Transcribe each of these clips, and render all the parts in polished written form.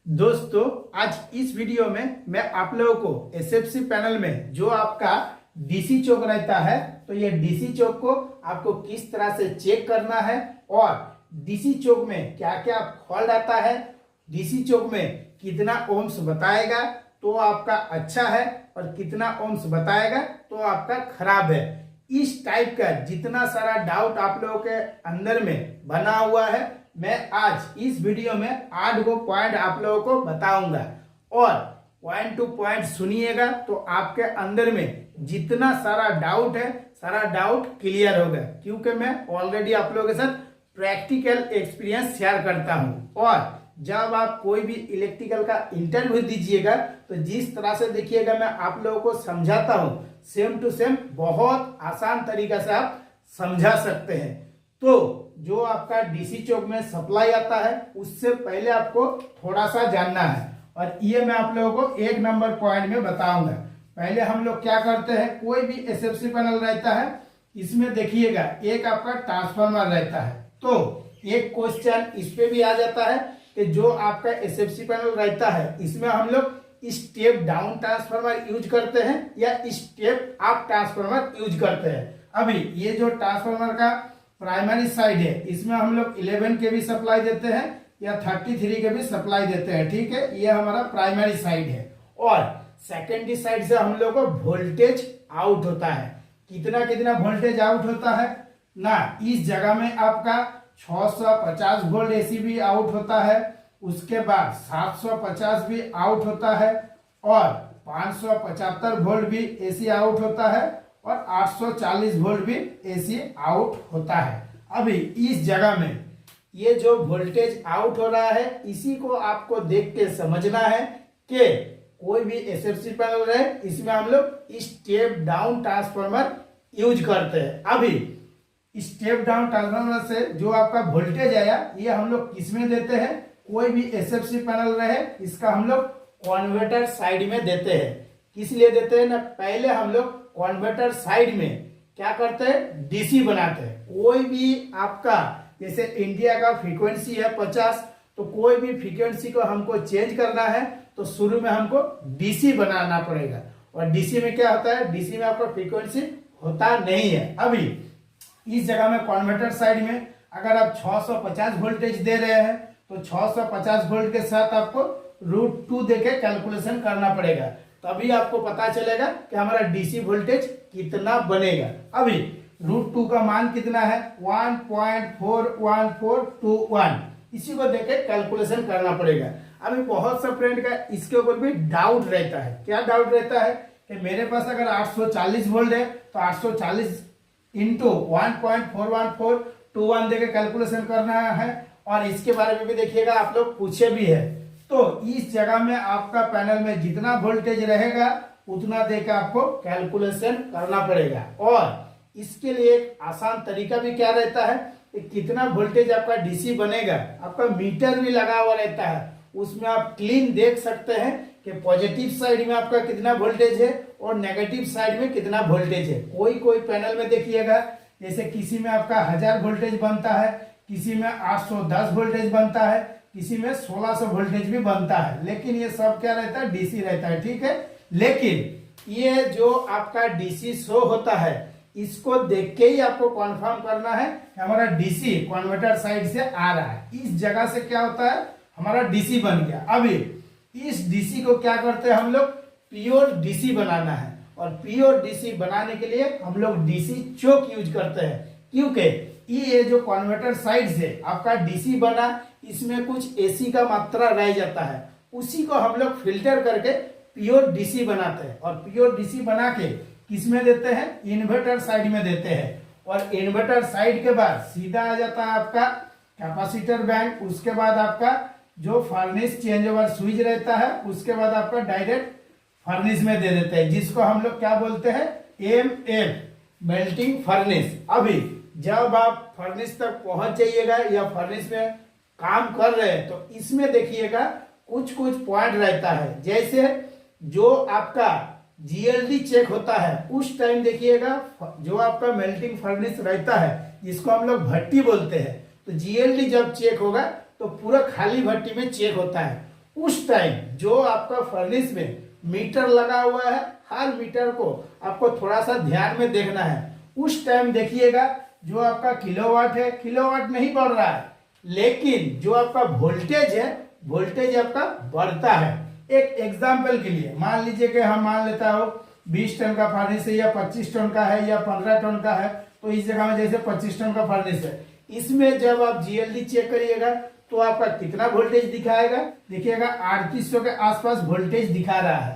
दोस्तों, आज इस वीडियो में मैं आप लोगों को एसएफसी पैनल में जो आपका डीसी चौक रहता है, तो ये डीसी चौक को आपको किस तरह से चेक करना है और डीसी चौक में क्या क्या फॉल्ट आता है, डीसी चौक में कितना ओम्स बताएगा तो आपका अच्छा है और कितना ओम्स बताएगा तो आपका खराब है। इस टाइप का जितना सारा डाउट आप लोगों के अंदर में बना हुआ है, मैं आज इस वीडियो में 8 गो पॉइंट आप लोगों को बताऊंगा और पॉइंट टू पॉइंट सुनिएगा तो आपके अंदर में जितना सारा डाउट है, सारा डाउट क्लियर होगा, क्योंकि मैं ऑलरेडी आप लोगों के साथ प्रैक्टिकल एक्सपीरियंस शेयर करता हूं। और जब आप कोई भी इलेक्ट्रिकल का इंटरव्यू दीजिएगा तो जिस तरह से देखिएगा मैं आप लोगों को समझाता हूं, सेम टू सेम बहुत आसान तरीका से आप समझा सकते हैं। तो जो आपका डीसी चौक में सप्लाई आता है उससे पहले आपको थोड़ा सा जानना है और ये मैं आप लोगों को 1 नंबर पॉइंट में बताऊंगा। पहले हम लोग क्या करते हैं, कोई भी एसएफसी पैनल रहता है, इसमें देखिएगा एक आपका ट्रांसफार्मर रहता है। तो एक क्वेश्चन इस पे भी आ जाता है कि जो आपका एसएफसी पैनल रहता है इसमें हम लोग स्टेप डाउन ट्रांसफार्मर यूज करते हैं या स्टेप अप ट्रांसफार्मर यूज करते हैं। अभी ये जो ट्रांसफार्मर का प्राइमरी साइड है इसमें हम लोग 11 के भी सप्लाई देते हैं या 33 के भी सप्लाई देते हैं, ठीक है, ये हमारा प्राइमरी साइड है। और सेकेंडरी साइड से हम लोग को वोल्टेज आउट होता है। कितना कितना वोल्टेज आउट होता है ना, इस जगह में आपका 650 वोल्ट एसी भी आउट होता है, उसके बाद 750 भी आउट होता है और 575 वोल्ट भी एसी आउट होता है और 840 वोल्ट भी एसी आउट होता है। अभी इस जगह में ये जो वोल्टेज आउट हो रहा है इसी को आपको देख के समझना है कि कोई भी एसएफसी पैनल रहे इसमें हम लोग स्टेप डाउन ट्रांसफार्मर यूज करते हैं। अभी स्टेप डाउन ट्रांसफार्मर से जो आपका वोल्टेज आया ये हम लोग किस में देते हैं, कोई भी एसएफसी पैनल रहे इसका हम लोग कन्वर्टर साइड में देते हैं। किस लिए देते हैं ना, पहले हम लोग कन्वर्टर साइड में क्या करते हैं, डीसी बनाते हैं। कोई भी आपका जैसे इंडिया का फ्रीक्वेंसी है 50, तो कोई भी फ्रीक्वेंसी को हमको चेंज करना है तो शुरू में हमको डीसी बनाना पड़ेगा। और डीसी में क्या होता है, डीसी में आपका फ्रीक्वेंसी होता नहीं है। अभी इस जगह में कन्वर्टर साइड में अगर आप 650 वोल्टेज दे रहे हैं तो 650 वोल्ट के साथ आपको √2 देके कैलकुलेशन करना पड़ेगा, तभी आपको पता चलेगा कि हमारा डीसी वोल्टेज कितना बनेगा। अभी √2 का मान कितना है, 1.41421, इसी को देके कैलकुलेशन करना पड़ेगा। अभी बहुत सा फ्रेंड का इसके ऊपर भी डाउट रहता है। क्या डाउट रहता है कि मेरे पास अगर 840 वोल्ट है तो 840 इंटू 1.41421 देके कैलकुलेशन करना है। और इसके बारे में भी देखिएगा, आप लोग पूछे भी है। तो इस जगह में आपका पैनल में जितना वोल्टेज रहेगा उतना देकर आपको कैलकुलेशन करना पड़ेगा। और इसके लिए एक आसान तरीका भी क्या रहता है कि कितना वोल्टेज आपका डीसी बनेगा, आपका मीटर भी लगा हुआ रहता है, उसमें आप क्लीन देख सकते हैं कि पॉजिटिव साइड में आपका कितना वोल्टेज है और नेगेटिव साइड में कितना वोल्टेज है। कोई कोई पैनल में देखिएगा जैसे किसी में आपका 1000 वोल्टेज बनता है, किसी में 810 वोल्टेज बनता है, किसी में 1600 वोल्टेज भी बनता है, लेकिन ये सब क्या रहता है, डीसी रहता है, ठीक है। लेकिन ये जो आपका डीसी शो होता है इसको देख के ही आपको कंफर्म करना है कि हमारा डीसी कन्वर्टर साइड से आ रहा है। इस जगह से क्या होता है, हमारा डीसी बन गया। अभी इस डीसी को क्या करते हैं, हम लोग प्योर डीसी बनाना है और प्योर डीसी बनाने के लिए हम लोग डीसी चौक यूज करते हैं, क्योंकि ये जो कन्वर्टर साइड से आपका डीसी बना इसमें कुछ एसी का मात्रा रह जाता है, उसी को हम लोग फिल्टर करके प्योर डीसी बनाते हैं। और प्योर डीसी बना के किसमें देते हैं, इन्वर्टर साइड में देते हैं। और इन्वर्टर साइड के बाद सीधा आ जाता है आपका कैपेसिटर बैंक, उसके बाद आपका जो फर्नेस चेंज ओवर स्विच रहता है, उसके बाद आपका डायरेक्ट फर्नेस में दे देते हैं, जिसको हम लोग क्या बोलते हैं, एमएफ मेल्टिंग फर्नेस। अभी जब आप फर्नेस तक पहुंच जाइएगा या फर्नेस में काम कर रहे हैं तो इसमें देखिएगा कुछ कुछ पॉइंट रहता है। जैसे जो आपका जीएलडी चेक होता है उस टाइम देखिएगा जो आपका मेल्टिंग फर्नेस रहता है जिसको हम लोग भट्टी बोलते हैं, तो जीएलडी जब चेक होगा तो पूरा खाली भट्टी में चेक होता है। उस टाइम जो आपका फर्नेस में मीटर लगा हुआ है, हर मीटर को आपको थोड़ा सा ध्यान में देखना है। उस टाइम देखिएगा जो आपका किलोवाट है, किलोवाट नहीं बढ़ रहा है, लेकिन जो आपका वोल्टेज है, वोल्टेज आपका बढ़ता है। एक एग्जाम्पल के लिए मान लीजिए कि हम मान लेता हो 20 टन का फर्नेस है या 25 टन का है या 15 टन का है, तो इस जगह में जैसे 25 टन का फर्नेस है, इसमें जब आप जीएलडी चेक करिएगा तो आपका कितना वोल्टेज दिखाएगा, देखिएगा 3800 के आसपास वोल्टेज दिखा रहा है।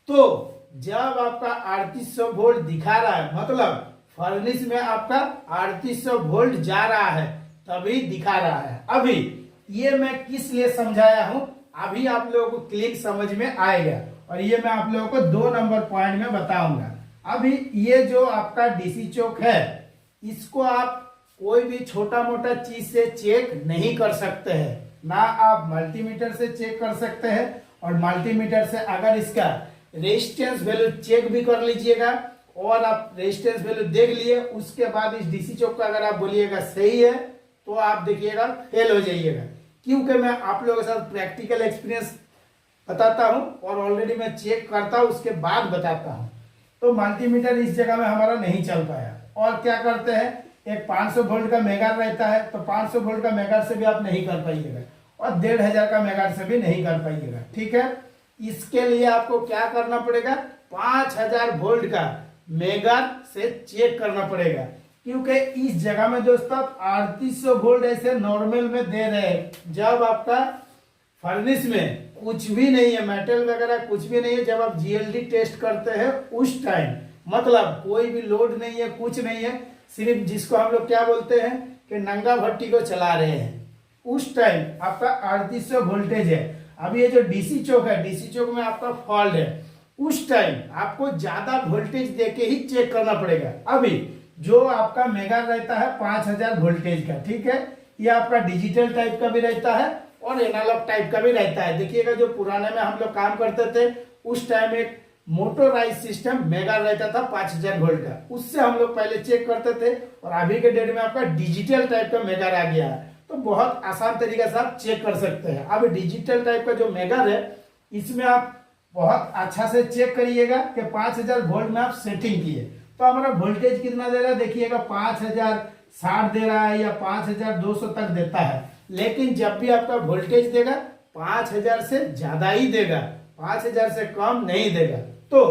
तो जब आपका 3800 वोल्ट दिखा रहा है, मतलब फर्नेस में आपका 3800 वोल्ट जा रहा है, तभी दिखा रहा है। अभी ये मैं किस लिए समझाया हूं, अभी आप लोगों को क्लिक समझ में आएगा, और ये मैं आप लोगों को 2 नंबर पॉइंट में बताऊंगा। अभी ये जो आपका डीसी चौक है, इसको आप कोई भी छोटा मोटा चीज से चेक नहीं कर सकते हैं, ना आप मल्टीमीटर से चेक कर सकते हैं, और मल्टीमीटर से अगर इसका रेजिस्टेंस वैल्यू चेक भी कर लीजिएगा और आप रेजिस्टेंस वैल्यू देख लिए, उसके बाद इस डीसी चौक का अगर आप बोलिएगा सही है तो आप देखिएगा फेल हो जाइएगा, क्योंकि मैं आप लोगों के साथ प्रैक्टिकल एक्सपीरियंस बताता हूं और ऑलरेडी मैं चेक करता हूं, उसके बाद बताता हूं। तो मल्टीमीटर इस जगह में हमारा नहीं चल पाया, और क्या करते हैं, एक 500 वोल्ट का मेगार रहता है, तो 500 वोल्ट का मेगार से भी आप नहीं कर पाइएगा, और 1500 का मेगार से भी नहीं कर पाइएगा। ठीक है, इसके लिए आपको क्या करना पड़ेगा, 5000 वोल्ट का मेगार से चेक करना पड़ेगा, क्योंकि इस जगह में दोस्तों 3800 वोल्ट ऐसे नॉर्मल में दे रहे हैं। जब आपका फर्नेस में कुछ भी नहीं है, मेटल वगैरह कुछ भी नहीं है, जब आप जीएलडी टेस्ट करते हैं उस टाइम, मतलब कोई भी लोड नहीं है, कुछ नहीं है, सिर्फ जिसको हम लोग क्या बोलते हैं कि नंगा भट्टी को चला रहे हैं, उस टाइम आपका 3800 वोल्टेज है। अब ये जो डीसी चौक है, डीसी चौक में आपका फॉल्ट है, उस टाइम आपको ज्यादा वोल्टेज देके ही चेक करना पड़ेगा। अभी जो आपका मेगार रहता है 5000 वोल्टेज का, ठीक है, ये आपका डिजिटल टाइप का भी रहता है और एनालॉग टाइप का भी रहता है। देखिएगा जो पुराने में हम लोग काम करते थे, उस टाइम एक मोटोराइज सिस्टम मेगार रहता था 5000 वोल्ट का, उससे हम लोग पहले चेक करते थे, और अभी के डेट में आपका डिजिटल टाइप का मेगार आ गया है, तो बहुत आसान तरीके से आप चेक कर सकते हैं। अब डिजिटल टाइप का जो मेगार है, इसमें आप बहुत अच्छा से चेक करिएगा कि 5000 वोल्ट में आप सेटिंग किए, तो हमारा वोल्टेज कितना दे रहा है, देखिएगा 5060 दे रहा है या 5200 तक देता है, लेकिन जब भी आपका वोल्टेज देगा 5000 से ज्यादा ही देगा, 5000 से कम नहीं देगा। तो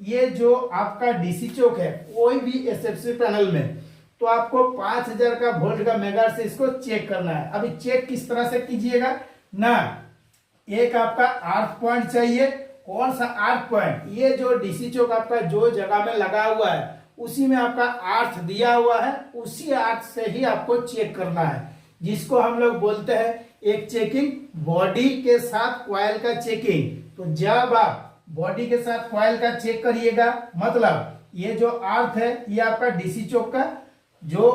ये जो आपका डीसी चौक है कोई भी एसएफसी पैनल में, तो आपको 5000 का वोल्ट का मेगार से इसको चेक करना है। अभी चेक किस तरह से कीजिएगा ना, एक आपका आर्क पॉइंट चाहिए। कौन सा आर्क पॉइंट, ये जो डीसी चौक आपका जो जगह में लगा हुआ है उसी में आपका आर्थ दिया हुआ है, उसी आर्थ से ही आपको चेक करना है, जिसको हम लोग बोलते हैं एक चेकिंग बॉडी के साथ कॉइल का चेकिंग। तो जब आप बॉडी के साथ कॉइल का चेक करिएगा, मतलब ये जो आर्थ है ये आपका डीसी चौक का जो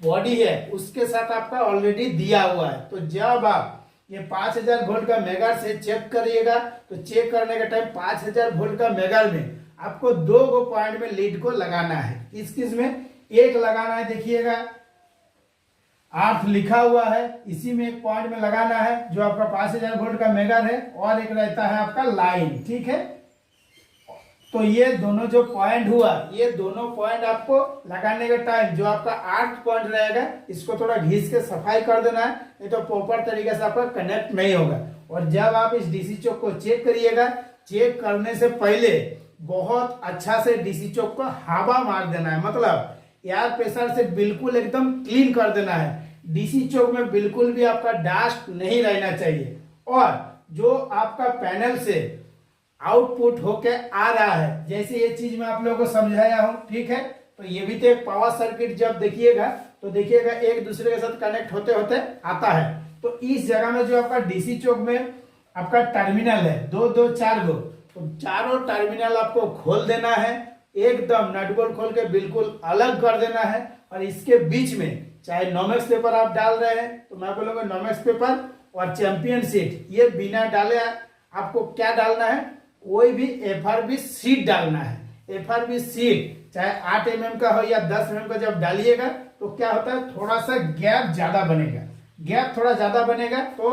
बॉडी है उसके साथ आपका ऑलरेडी दिया हुआ है। तो जब आप ये 5000 वोल्ट का मेगार से चेक करिएगा, तो चेक करने के टाइम 5000 वोल्ट का मेगार में आपको 2 पॉइंट में लीड को लगाना है। किस में, एक लगाना है, देखिएगा आर्थ लिखा हुआ है, इसी में एक पॉइंट में लगाना है जो आपका 5000 वोल्ट का मेगार है, और एक रहता है आपका लाइन। ठीक है, तो ये दोनों जो पॉइंट हुआ, ये दोनों पॉइंट आपको लगाने के टाइम जो आपका आर्थ पॉइंट रहेगा, इसको थोड़ा घिस के सफाई कर देना है, नहीं तो प्रॉपर तरीके से आपका कनेक्ट नहीं होगा। और जब आप इस डीसी चौक को चेक करिएगा, चेक करने से पहले बहुत अच्छा से डीसी चौक को हवा मार देना है, मतलब एयर प्रेशर से बिल्कुल एकदम क्लीन कर देना है। डीसी चौक में बिल्कुल भी आपका डस्ट नहीं रहना चाहिए, और जो आपका पैनल से आउटपुट होके आ रहा है, जैसे ये चीज मैं आप लोगों को समझाया हूं, ठीक है, तो ये भी तो एक पावर सर्किट जब देखिएगा तो देखिएगा एक दूसरे के साथ कनेक्ट होते होते आता है। तो इस जगह में जो आपका डीसी चौक में आपका टर्मिनल है, 4 गो, तो चारों टर्मिनल आपको खोल देना है, एकदम नट बोल्ट खोल के बिल्कुल अलग कर देना है। और इसके बीच में चाहे नॉमेक्स पेपर आप डाल रहे हैं तो मैं बोलूंगा नॉमेक्स पेपर और चैंपियन सीट, ये बिना डाले आपको क्या डालना है, कोई भी एफआरबी सीट डालना है। एफआरबी सीट चाहे 8 mm का हो या 10 mm का, जब डालिएगा तो क्या होता है, थोड़ा सा गैप ज्यादा बनेगा। गैप थोड़ा ज्यादा बनेगा तो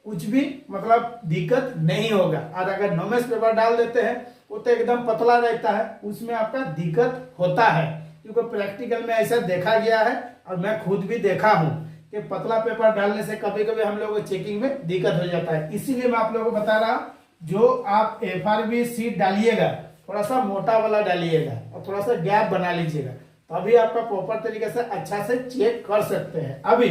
कुछ भी मतलब दिक्कत नहीं होगा। और अगर नॉमेस पेपर डाल देते हैं वो तो एकदम पतला रहता है, उसमें आपका दिक्कत होता है, क्योंकि प्रैक्टिकल में ऐसा देखा गया है और मैं खुद भी देखा हूँ कि पतला पेपर डालने से कभी कभी हम लोगों को चेकिंग में दिक्कत हो जाता है। इसीलिए मैं आप लोगों को बता रहा हूँ, जो आप FRB सीट डालिएगा थोड़ा सा मोटा वाला डालिएगा और थोड़ा सा गैप बना लीजिएगा, तभी आपका प्रॉपर तरीके से अच्छा से चेक कर सकते हैं। अभी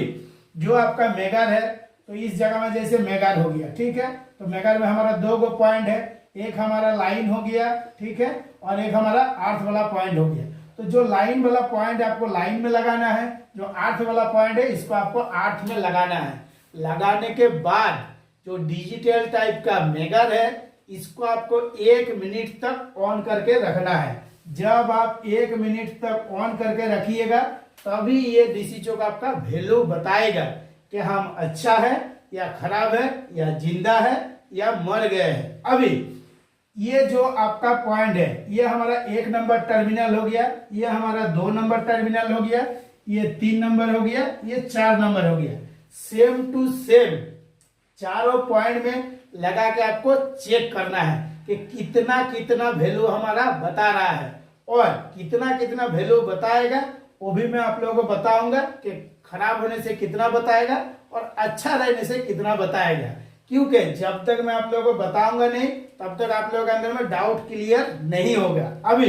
जो आपका मेगार है, तो इस जगह में जैसे मेगार हो गया, ठीक है, तो मेगार में हमारा 2 गो पॉइंट है, एक हमारा लाइन हो गया, ठीक है, और एक हमारा अर्थ वाला पॉइंट हो गया। तो जो लाइन वाला पॉइंट आपको लाइन में लगाना है, जो अर्थ वाला पॉइंट है इसको आपको अर्थ में लगाना है। लगाने के बाद जो डिजिटल टाइप का मेगार है इसको आपको 1 मिनट तक ऑन करके रखना है। जब आप 1 मिनट तक ऑन करके रखिएगा तभी ये डीसी चौक आपका वैल्यू बताएगा कि हम अच्छा है या खराब है या जिंदा है या मर गए हैं। अभी ये जो आपका पॉइंट है ये हमारा 1 नंबर टर्मिनल हो गया, ये हमारा 2 नंबर टर्मिनल हो गया, ये 3 नंबर हो गया, ये 4 नंबर हो गया। सेम टू सेम चारों पॉइंट में लगा के आपको चेक करना है कि कितना कितना वैल्यू हमारा बता रहा है, और कितना कितना वैल्यू बताएगा वो भी मैं आप लोगों को बताऊंगा कि खराब होने से कितना बताएगा और अच्छा रहने से कितना बताएगा। क्योंकि जब तक मैं आप लोगों को बताऊंगा नहीं तब तक आप लोगों के अंदर में डाउट क्लियर नहीं होगा। अभी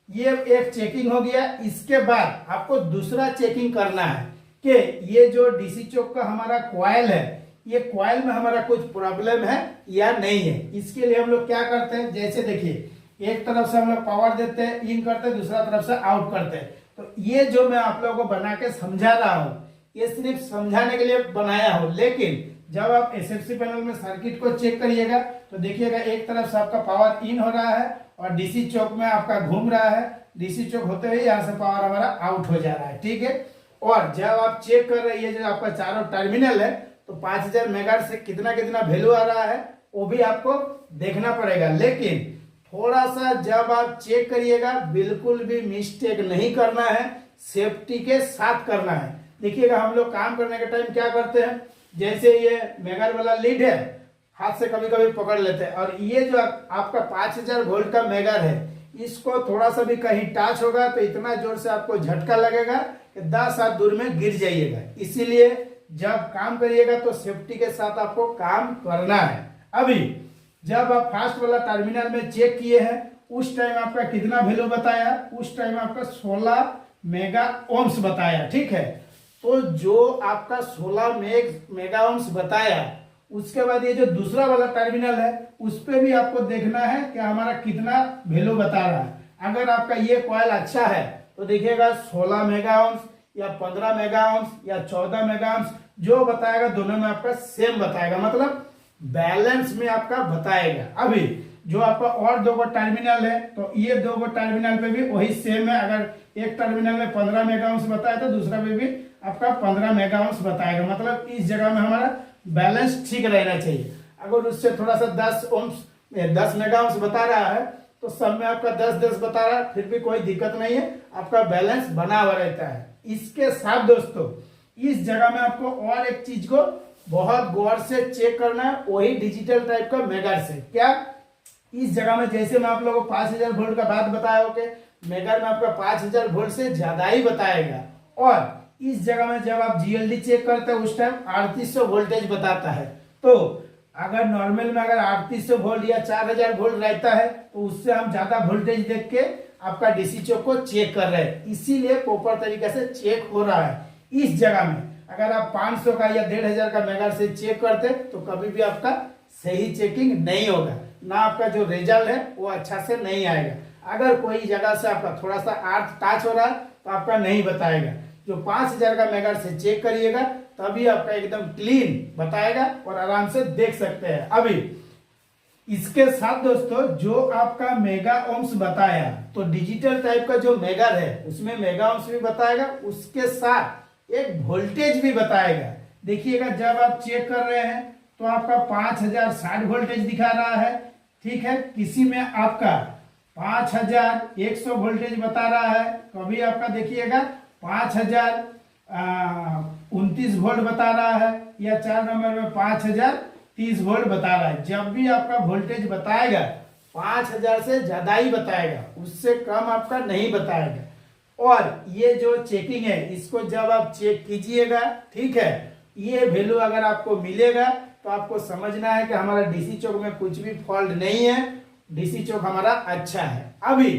ये एक चेकिंग हो गया, इसके बाद आपको दूसरा चेकिंग करना है कि ये जो डीसी चौक का हमारा कॉइल है, ये कॉइल में हमारा कुछ प्रॉब्लम है या नहीं है। इसके लिए हम लोग क्या करते हैं, जैसे देखिए एक तरफ से हम लोग पावर देते हैं, इन करते हैं, दूसरा तरफ से आउट करते हैं। तो ये जो मैं आप लोगों को बना के समझा रहा हूं ये सिर्फ समझाने के लिए बनाया हूं, लेकिन जब आप एसएफसी पैनल में सर्किट को चेक करिएगा तो देखिएगा एक तरफ से आपका पावर इन हो रहा है और डीसी चौक में आपका घूम रहा है, डीसी चौक होते हुए यहाँ से पावर हमारा आउट हो जा रहा है, ठीक है। और जब आप चेक कर रहे हैं जो आपका चारों टर्मिनल है तो 5000 मेगाहर्ट्ज से कितना कितना वैल्यू आ रहा है वो भी आपको देखना पड़ेगा। लेकिन थोड़ा सा जब आप चेक करिएगा बिल्कुल भी मिस्टेक नहीं करना है, सेफ्टी के साथ करना है। देखिएगा हम लोग काम करने के टाइम क्या करते हैं, जैसे ये मेगार वाला लीड है हाथ से कभी कभी पकड़ लेते हैं, और ये जो आपका 5000 वोल्ट का मेगार है इसको थोड़ा सा भी कहीं टच होगा तो इतना जोर से आपको झटका लगेगा कि 10 हाथ दूर में गिर जाइएगा। इसीलिए जब काम करिएगा तो सेफ्टी के साथ आपको काम करना है। अभी जब आप फास्ट वाला टर्मिनल में चेक किए हैं उस टाइम आपका कितना वैल्यू बताया, उस टाइम आपका 16 मेगा ओम्स बताया, ठीक है। तो जो आपका 16 मेगा ओम्स बताया उसके बाद ये जो दूसरा वाला टर्मिनल है उस पे भी आपको देखना है कि हमारा कितना वैल्यू बता रहा है। अगर आपका ये कॉइल अच्छा है तो देखिएगा 16 मेगा ओम्स या 15 मेगा ओम्स या 14 मेगा ओम्स जो बताएगा दोनों में आपका सेम बताएगा, मतलब बैलेंस में आपका बताएगा। अभी जो आपका और 2 गो टर्मिनल है तो ये 2 गो टर्मिनल पे भी वही सेम है। अगर एक टर्मिनल में 15 मेगा ओम्स बताया तो दूसरा पे भी आपका 15 मेगा ओम्स बताएगा, मतलब इस जगह में हमारा बैलेंस ठीक रहना चाहिए। अगर उससे थोड़ा सा 10 मेगा ओम्स बता रहा है तो सब में आपका 10-10 बता रहा है, फिर भी कोई दिक्कत नहीं है, आपका बैलेंस बना हुआ रहता है। इसके साथ दोस्तों इस जगह में आपको और एक चीज को बहुत गौर से चेक करना है, वही डिजिटल टाइप का मेगार से। क्या इस जगह में जैसे मैं आप लोगों को 5000 वोल्ट का बात बताया हो कि मेगार में आपका 5000 वोल्ट से ज्यादा ही बताएगा, और इस जगह में जब आप जीएलडी चेक करते हैं उस टाइम 3800 वोल्टेज बताता है। तो अगर नॉर्मल में अगर 3800 वोल्ट या 4000 वोल्ट रहता है तो उससे हम ज्यादा वोल्टेज देख के आपका डीसी चौक को चेक कर रहे हैं, इसीलिए प्रॉपर तरीके से चेक हो रहा है। इस जगह में अगर आप 500 का या 1500 का मेगाहर्ट्ज से चेक करते तो कभी भी आपका सही चेकिंग नहीं होगा, ना आपका जो रिजल्ट है वो अच्छा से नहीं आएगा। अगर कोई जगह से आपका थोड़ा सा अर्थ टच हो रहा है तो आपका नहीं बताएगा। जो 5000 का मेगाहर्ट्ज से चेक करिएगा तभी आपका एकदम क्लीन बताएगा और आराम से देख सकते हैं। अभी इसके साथ दोस्तों जो आपका मेगा ओम्स बताया तो डिजिटल टाइप का जो मेगार है उसमें मेगा ओम्स भी बताएगा, उसके साथ एक वोल्टेज भी बताएगा। देखिएगा जब आप चेक कर रहे हैं तो आपका 5060 वोल्टेज दिखा रहा है, ठीक है। किसी में आपका 5100 वोल्टेज बता रहा है, कभी आपका देखिएगा 5029 वोल्ट बता रहा है, या 4 नंबर में 30 वोल्ट बता रहा है। जब भी आपका वोल्टेज बताएगा 5000 से ज्यादा ही बताएगा, उससे कम आपका नहीं बताएगा। और ये जो चेकिंग है इसको जब आप चेक कीजिएगा, ठीक है, ये वैल्यू अगर आपको मिलेगा तो आपको समझना है कि हमारा डीसी चौक में कुछ भी फॉल्ट नहीं है, डीसी चौक हमारा अच्छा है। अभी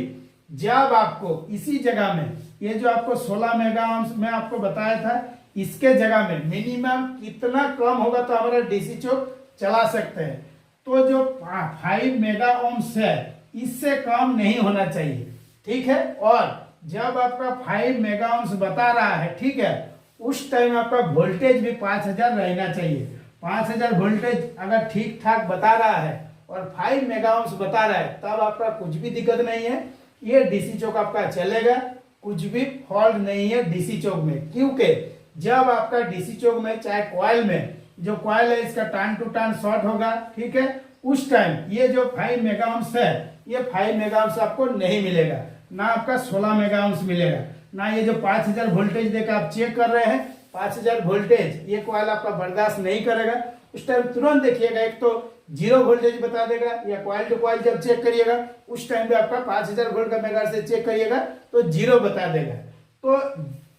जब आपको इसी जगह में ये जो आपको 16 मेगा ओम्स में आपको बताया था, इसके जगह में मिनिमम कितना कम होगा तो हमारा डीसी चौक चला सकते हैं, तो जो 5 मेगा ओम्स है इससे कम नहीं होना चाहिए, ठीक है। और जब आपका 5 मेगा ओम्स बता रहा है, ठीक है, उस टाइम आपका वोल्टेज भी 5000 रहना चाहिए। 5000 वोल्टेज अगर ठीक ठाक बता रहा है और 5 मेगा ओम्स बता रहा है तब आपका कुछ भी दिक्कत नहीं है, ये डीसी चौक आपका चलेगा, कुछ भी फॉल्ट नहीं है डीसी चौक में। क्योंकि जब आपका डीसी चौक में चाहे कॉइल में जो कॉइल है इसका टर्न टू टर्न शॉर्ट होगा, ठीक है, उस टाइम ये जो 5 मेगा ओम्स है ये 5 मेगा ओम्स आपको नहीं मिलेगा, ना आपका 16 मेगा ओम्स मिलेगा, ना ये जो 5000 वोल्टेज देकर आप चेक कर रहे हैं 5000 वोल्टेज ये कॉइल आपका बर्दाश्त नहीं करेगा। उस टाइम तुरंत देखिएगा, एक तो 0 वोल्टेज बता देगा, या कॉइल टू कॉइल जब चेक करिएगा उस टाइम पे आपका 5000 वोल्ट का मेगाहर्ट्ज से चेक करिएगा तो 0 बता देगा। तो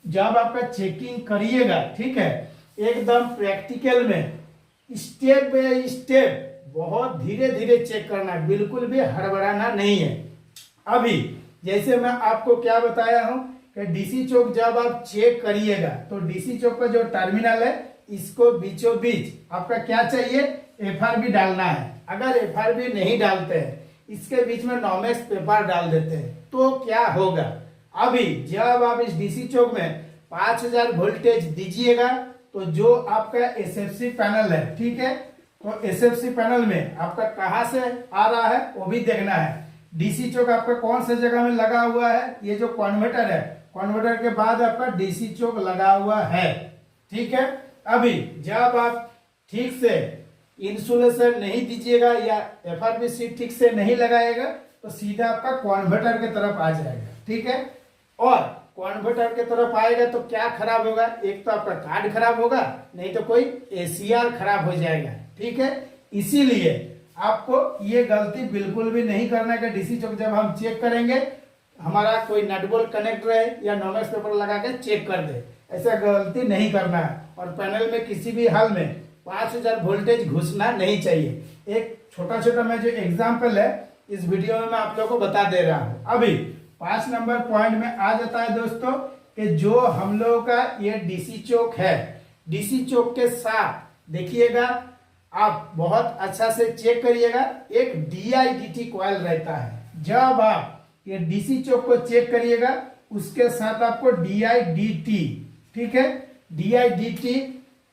जब आपका चेकिंग करिएगा, ठीक है, एकदम प्रैक्टिकल में स्टेप बाय स्टेप बहुत धीरे धीरे चेक करना, बिल्कुल भी हड़बड़ाना नहीं है। अभी जैसे मैं आपको क्या बताया हूं कि डीसी चौक जब आप चेक करिएगा तो डीसी चौक का जो टर्मिनल है इसको बीचों बीच आपका क्या चाहिए, एफआरबी डालना है। अगर एफआरबी नहीं डालते हैं, इसके बीच में नॉमेक्स पेपर डाल देते हैं तो क्या होगा। अभी जब आप इस डीसी चौक में 5000 वोल्टेज दीजिएगा तो जो आपका एसएफसी पैनल है, ठीक है, तो एसएफसी पैनल में आपका कहां से आ रहा है वो भी देखना है। डीसी चौक आपका कौन सा जगह में लगा हुआ है, ये जो कन्वर्टर है, कन्वर्टर के बाद आपका डीसी चौक लगा हुआ है, ठीक है। अभी जब आप ठीक से इंसुलेशन नहीं दीजिएगा या एफआरपी सीट ठीक से नहीं लगाएगा तो सीधा आपका कन्वर्टर के तरफ आ जाएगा, ठीक है। और कन्वर्टर के तरफ आएगा तो क्या खराब होगा, एक तो आपका कार्ड खराब होगा, नहीं तो कोई एसीआर खराब हो जाएगा, ठीक है। इसीलिए आपको ये गलती बिल्कुल भी नहीं करना है। डीसी चौक जब हम चेक करेंगे हमारा कोई नट बोल्ट कनेक्ट रहे या नॉमेक्स पेपर लगा के चेक कर दे, ऐसा गलती नहीं करना है। और पैनल में किसी भी हाल में 5000 वोल्टेज घुसना नहीं चाहिए। एक छोटा छोटा मैं जो एग्जाम्पल है इस वीडियो में मैं आप लोगों को बता दे रहा हूँ। अभी 5 नंबर पॉइंट में आ जाता है दोस्तों कि जो हम लोगों का ये डीसी चौक है, डीसी चौक के साथ देखिएगा आप बहुत अच्छा से चेक करिएगा, एक DIDT कॉइल रहता है। जब आप ये डीसी चौक को चेक करिएगा उसके साथ आपको DIDT, ठीक है, DIDT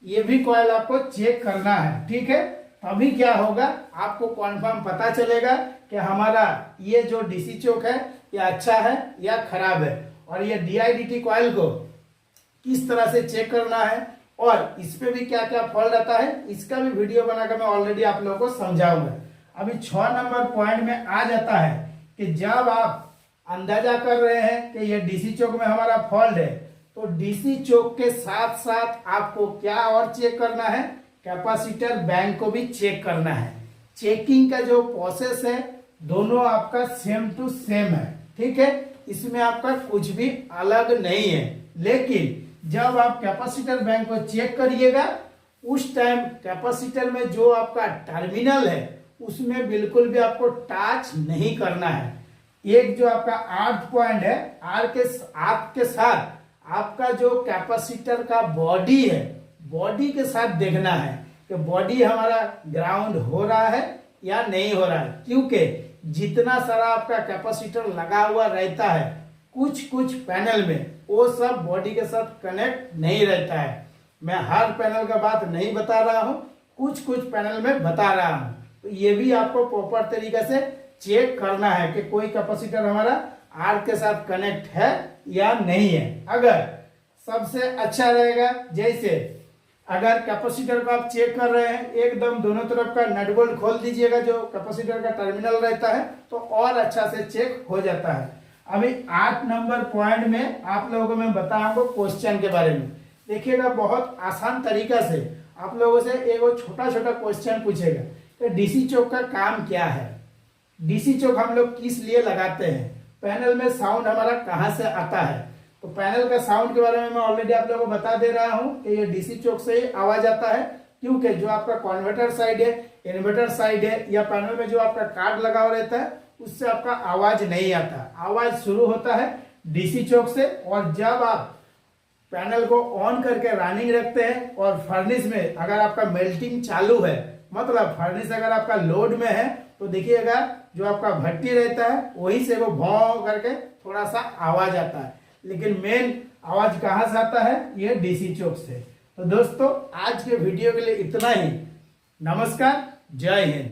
ये भी कॉइल आपको चेक करना है, ठीक है। अभी क्या होगा आपको कॉन्फर्म पता चलेगा कि हमारा ये जो डीसी चौक है ये अच्छा है या खराब है। और ये DIDT कॉइल को किस तरह से चेक करना है और इस पे भी क्या क्या फॉल्ट आता है इसका भी वीडियो बनाकर मैं ऑलरेडी आप लोगों को समझाऊंगा। अभी 6 नंबर पॉइंट में आ जाता है कि जब आप अंदाजा कर रहे हैं कि ये डीसी चौक में हमारा फॉल्ट है तो डीसी चौक के साथ साथ आपको क्या और चेक करना है, कैपेसिटर बैंक को भी चेक करना है। चेकिंग का जो प्रोसेस है दोनों आपका सेम टू सेम है, ठीक है, इसमें आपका कुछ भी अलग नहीं है। लेकिन जब आप कैपेसिटर बैंक को चेक करिएगा उस टाइम कैपेसिटर में जो आपका टर्मिनल है उसमें बिल्कुल भी आपको टच नहीं करना है। एक जो आपका 8 पॉइंट है आपके साथ आपका जो कैपेसिटर का बॉडी है, बॉडी के साथ देखना है कि बॉडी हमारा ग्राउंड हो रहा है या नहीं हो रहा है। क्योंकि जितना सारा आपका कैपेसिटर लगा हुआ रहता है कुछ कुछ पैनल में वो सब बॉडी के साथ कनेक्ट नहीं रहता है। मैं हर पैनल का बात नहीं बता रहा हूं, कुछ कुछ पैनल में बता रहा हूं। तो ये भी आपको प्रॉपर तरीके से चेक करना है कि कोई कैपेसिटर हमारा आर के साथ कनेक्ट है या नहीं है। अगर सबसे अच्छा रहेगा, जैसे अगर कैपेसिटर को आप चेक कर रहे हैं एकदम दोनों तरफ का नट बोल्ट खोल दीजिएगा जो कैपेसिटर का टर्मिनल रहता है तो और अच्छा से चेक हो जाता है। अभी 8 नंबर पॉइंट में आप लोगों को मैं बताऊंगा क्वेश्चन के बारे में। देखिएगा बहुत आसान तरीका से आप लोगों से एक छोटा छोटा क्वेश्चन पूछेगा कि डीसी चौक का काम क्या है, डीसी चौक हम लोग किस लिए लगाते हैं, पैनल में साउंड हमारा कहाँ से आता है। तो पैनल का साउंड के बारे में मैं ऑलरेडी आप लोगों को बता दे रहा हूं कि ये डीसी चौक से ही आवाज आता है, क्योंकि जो आपका कन्वर्टर साइड है, इन्वर्टर साइड है, या पैनल में जो आपका कार्ड लगा हुआ रहता है उससे आपका आवाज नहीं आता। आवाज शुरू होता है डीसी चौक से, और जब आप पैनल को ऑन करके रनिंग रखते हैं और फर्नेस में अगर आपका मेल्टिंग चालू है, मतलब फर्नेस अगर आपका लोड में है, तो देखिएगा जो आपका भट्टी रहता है वहीं से वो भौं करके थोड़ा सा आवाज आता है, लेकिन मेन आवाज कहाँ से आता है, ये डीसी चौक से। तो दोस्तों आज के वीडियो के लिए इतना ही। नमस्कार, जय हिंद।